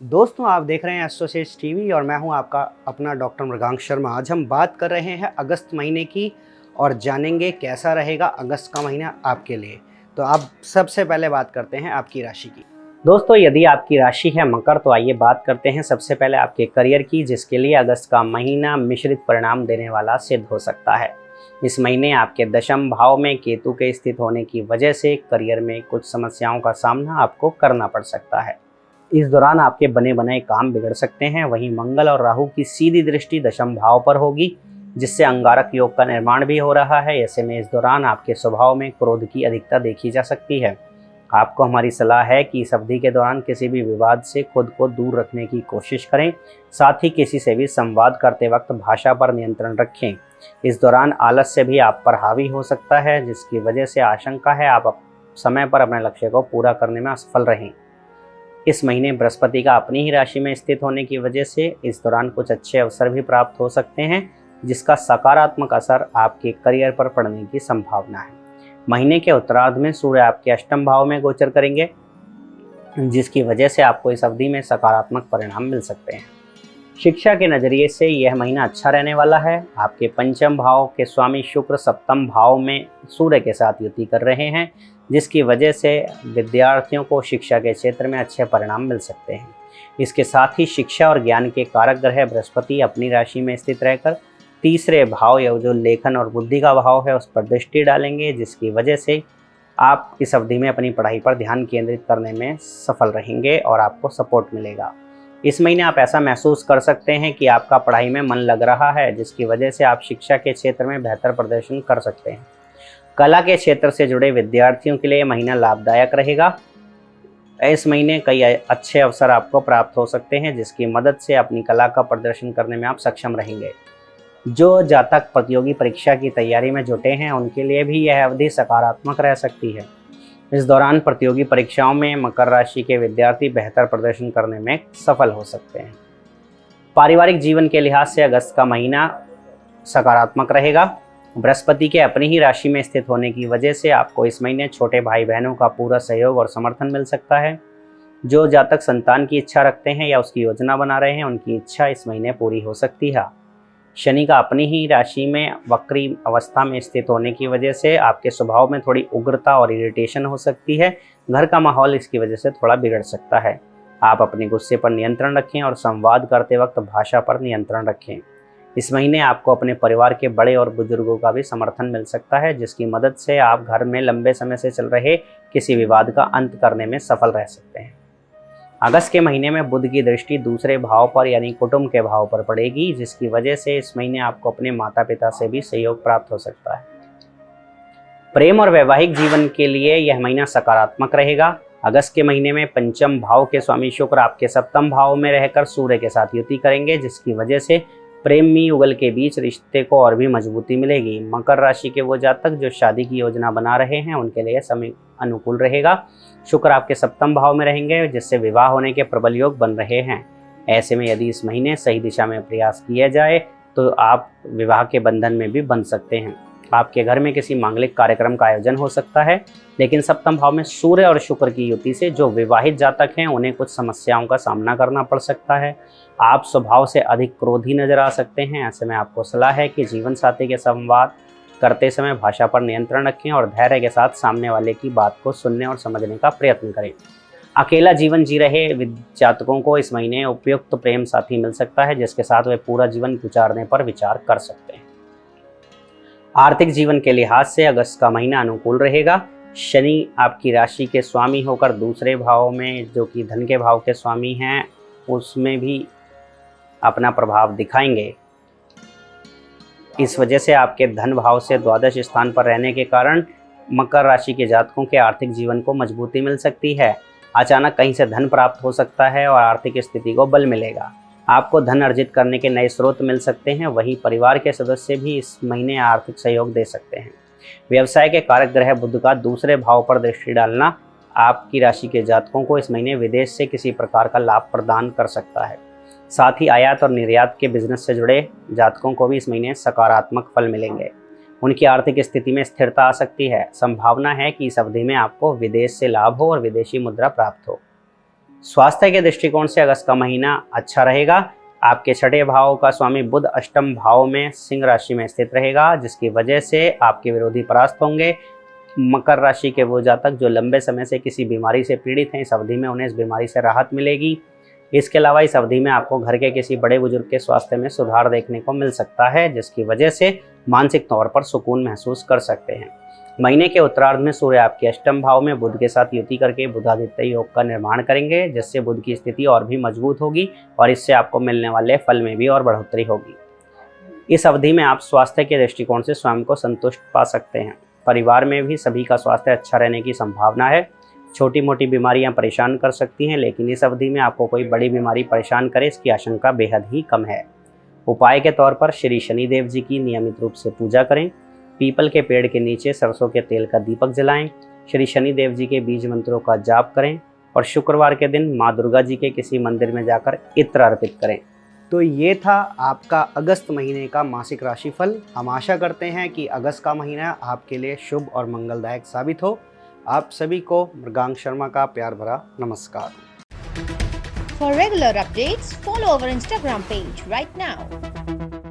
दोस्तों, आप देख रहे हैं एस्ट्रोसेज टीवी और मैं हूं आपका अपना डॉक्टर मृगांक शर्मा। आज हम बात कर रहे हैं अगस्त महीने की और जानेंगे कैसा रहेगा अगस्त का महीना आपके लिए। तो आप सबसे पहले बात करते हैं आपकी राशि की। दोस्तों, यदि आपकी राशि है मकर तो आइए बात करते हैं सबसे पहले आपके करियर की, जिसके लिए अगस्त का महीना मिश्रित परिणाम देने वाला सिद्ध हो सकता है। इस महीने आपके दशम भाव में केतु के स्थित होने की वजह से करियर में कुछ समस्याओं का सामना आपको करना पड़ सकता है। इस दौरान आपके बने बनाए काम बिगड़ सकते हैं। वहीं मंगल और राहु की सीधी दृष्टि दशम भाव पर होगी, जिससे अंगारक योग का निर्माण भी हो रहा है। ऐसे में इस दौरान आपके स्वभाव में क्रोध की अधिकता देखी जा सकती है। आपको हमारी सलाह है कि इस अवधि के दौरान किसी भी विवाद से खुद को दूर रखने की कोशिश करें। साथ ही किसी से भी संवाद करते वक्त भाषा पर नियंत्रण रखें। इस दौरान आलस्य भी आप पर हावी हो सकता है, जिसकी वजह से आशंका है आप समय पर अपने लक्ष्य को पूरा करने में असफल रहें। इस महीने बृहस्पति का अपनी ही राशि में स्थित होने की वजह से इस दौरान कुछ अच्छे अवसर भी प्राप्त हो सकते हैं, जिसका सकारात्मक असर आपके करियर पर पड़ने की संभावना है। महीने के उत्तरार्ध में सूर्य आपके अष्टम भाव में गोचर करेंगे, जिसकी वजह से आपको इस अवधि में सकारात्मक परिणाम मिल सकते हैं। शिक्षा के नज़रिए से यह महीना अच्छा रहने वाला है। आपके पंचम भाव के स्वामी शुक्र सप्तम भाव में सूर्य के साथ युति कर रहे हैं, जिसकी वजह से विद्यार्थियों को शिक्षा के क्षेत्र में अच्छे परिणाम मिल सकते हैं। इसके साथ ही शिक्षा और ज्ञान के कारक ग्रह बृहस्पति अपनी राशि में स्थित रहकर तीसरे भाव या जो लेखन और बुद्धि का भाव है उस पर दृष्टि डालेंगे, जिसकी वजह से आप इस अवधि में अपनी पढ़ाई पर ध्यान केंद्रित करने में सफल रहेंगे और आपको सपोर्ट मिलेगा। इस महीने आप ऐसा महसूस कर सकते हैं कि आपका पढ़ाई में मन लग रहा है, जिसकी वजह से आप शिक्षा के क्षेत्र में बेहतर प्रदर्शन कर सकते हैं। कला के क्षेत्र से जुड़े विद्यार्थियों के लिए महीना लाभदायक रहेगा। इस महीने कई अच्छे अवसर आपको प्राप्त हो सकते हैं, जिसकी मदद से अपनी कला का प्रदर्शन करने में आप सक्षम रहेंगे। जो जातक प्रतियोगी परीक्षा की तैयारी में जुटे हैं उनके लिए भी यह अवधि सकारात्मक रह सकती है। इस दौरान प्रतियोगी परीक्षाओं में मकर राशि के विद्यार्थी बेहतर प्रदर्शन करने में सफल हो सकते हैं। पारिवारिक जीवन के लिहाज से अगस्त का महीना सकारात्मक रहेगा। बृहस्पति के अपनी ही राशि में स्थित होने की वजह से आपको इस महीने छोटे भाई बहनों का पूरा सहयोग और समर्थन मिल सकता है। जो जातक संतान की इच्छा रखते हैं या उसकी योजना बना रहे हैं, उनकी इच्छा इस महीने पूरी हो सकती है। शनि का अपनी ही राशि में वक्री अवस्था में स्थित होने की वजह से आपके स्वभाव में थोड़ी उग्रता और इरिटेशन हो सकती है। घर का माहौल इसकी वजह से थोड़ा बिगड़ सकता है। आप अपने गुस्से पर नियंत्रण रखें और संवाद करते वक्त भाषा पर नियंत्रण रखें। इस महीने आपको अपने परिवार के बड़े और बुजुर्गों का भी समर्थन मिल सकता है, जिसकी मदद से आप घर में लंबे समय से चल रहे किसी विवाद का अंत करने में सफल रह सकते हैं। अगस्त के महीने में बुध की दृष्टि दूसरे भाव पर यानी कुटुंब के भाव पर पड़ेगी, जिसकी वजह से इस महीने आपको अपने माता पिता से भी सहयोग प्राप्त हो सकता है। प्रेम और वैवाहिक जीवन के लिए यह महीना सकारात्मक रहेगा। अगस्त के महीने में पंचम भाव के स्वामी शुक्र आपके सप्तम भाव में रहकर सूर्य के साथ युति करेंगे, जिसकी वजह से प्रेमी युगल के बीच रिश्ते को और भी मजबूती मिलेगी। मकर राशि के वो जातक जो शादी की योजना बना रहे हैं उनके लिए समय अनुकूल रहेगा। शुक्र आपके सप्तम भाव में रहेंगे, जिससे विवाह होने के प्रबल योग बन रहे हैं। ऐसे में यदि इस महीने सही दिशा में प्रयास किया जाए तो आप विवाह के बंधन में भी बंध सकते हैं। आपके घर में किसी मांगलिक कार्यक्रम का आयोजन हो सकता है, लेकिन सप्तम भाव में सूर्य और शुक्र की युति से जो विवाहित जातक हैं उन्हें कुछ समस्याओं का सामना करना पड़ सकता है। आप स्वभाव से अधिक क्रोधी नजर आ सकते हैं। ऐसे में आपको सलाह है कि जीवन साथी के संवाद करते समय भाषा पर नियंत्रण रखें और धैर्य के साथ सामने वाले की बात को सुनने और समझने का प्रयत्न करें। अकेला जीवन जी रहे जातकों को इस महीने उपयुक्त प्रेम साथी मिल सकता है, जिसके साथ वे पूरा जीवन गुजारने पर विचार कर सकते हैं। आर्थिक जीवन के लिहाज से अगस्त का महीना अनुकूल रहेगा। शनि आपकी राशि के स्वामी होकर दूसरे भाव में, जो कि धन के भाव के स्वामी हैं, उसमें भी अपना प्रभाव दिखाएंगे। इस वजह से आपके धन भाव से द्वादश स्थान पर रहने के कारण मकर राशि के जातकों के आर्थिक जीवन को मजबूती मिल सकती है। अचानक कहीं से धन प्राप्त हो सकता है और आर्थिक स्थिति को बल मिलेगा। आपको धन अर्जित करने के नए स्रोत मिल सकते हैं। वहीं परिवार के सदस्य भी इस महीने आर्थिक सहयोग दे सकते हैं। व्यवसाय के कारक ग्रह बुध का दूसरे भाव पर दृष्टि डालना आपकी राशि के जातकों को इस महीने विदेश से किसी प्रकार का लाभ प्रदान कर सकता है। साथ ही आयात और निर्यात के बिजनेस से जुड़े जातकों को भी इस महीने सकारात्मक फल मिलेंगे। उनकी आर्थिक स्थिति में स्थिरता आ सकती है। संभावना है कि इस अवधि में आपको विदेश से लाभ हो और विदेशी मुद्रा प्राप्त हो। स्वास्थ्य के दृष्टिकोण से अगस्त का महीना अच्छा रहेगा। आपके छठे भाव का स्वामी बुध अष्टम भाव में सिंह राशि में स्थित रहेगा, जिसकी वजह से आपके विरोधी परास्त होंगे। मकर राशि के वो जातक जो लंबे समय से किसी बीमारी से पीड़ित हैं, इस अवधि में उन्हें इस बीमारी से राहत मिलेगी। इसके अलावा इस अवधि में आपको घर के किसी बड़े बुजुर्ग के स्वास्थ्य में सुधार देखने को मिल सकता है, जिसकी वजह से मानसिक तौर पर सुकून महसूस कर सकते हैं। महीने के उत्तरार्ध में सूर्य आपके अष्टम भाव में बुध के साथ युति करके बुधादित्य योग का निर्माण करेंगे, जिससे बुध की स्थिति और भी मजबूत होगी और इससे आपको मिलने वाले फल में भी और बढ़ोतरी होगी। इस अवधि में आप स्वास्थ्य के दृष्टिकोण से स्वयं को संतुष्ट पा सकते हैं। परिवार में भी सभी का स्वास्थ्य अच्छा रहने की संभावना है। छोटी मोटी बीमारियां परेशान कर सकती हैं, लेकिन इस अवधि में आपको कोई बड़ी बीमारी परेशान करे इसकी आशंका बेहद ही कम है। उपाय के तौर पर श्री शनिदेव जी की नियमित रूप से पूजा करें। पीपल के पेड़ के नीचे सरसों के तेल का दीपक जलाएं। श्री शनिदेव जी के बीज मंत्रों का जाप करें और शुक्रवार के दिन माँ दुर्गा जी के किसी मंदिर में जाकर इत्र अर्पित करें। तो ये था आपका अगस्त महीने का मासिक राशिफल। हम आशा करते हैं कि अगस्त का महीना आपके लिए शुभ और मंगलदायक साबित हो। आप सभी को मृगांक शर्मा का प्यार भरा नमस्कार। For regular updates, follow our Instagram page right now.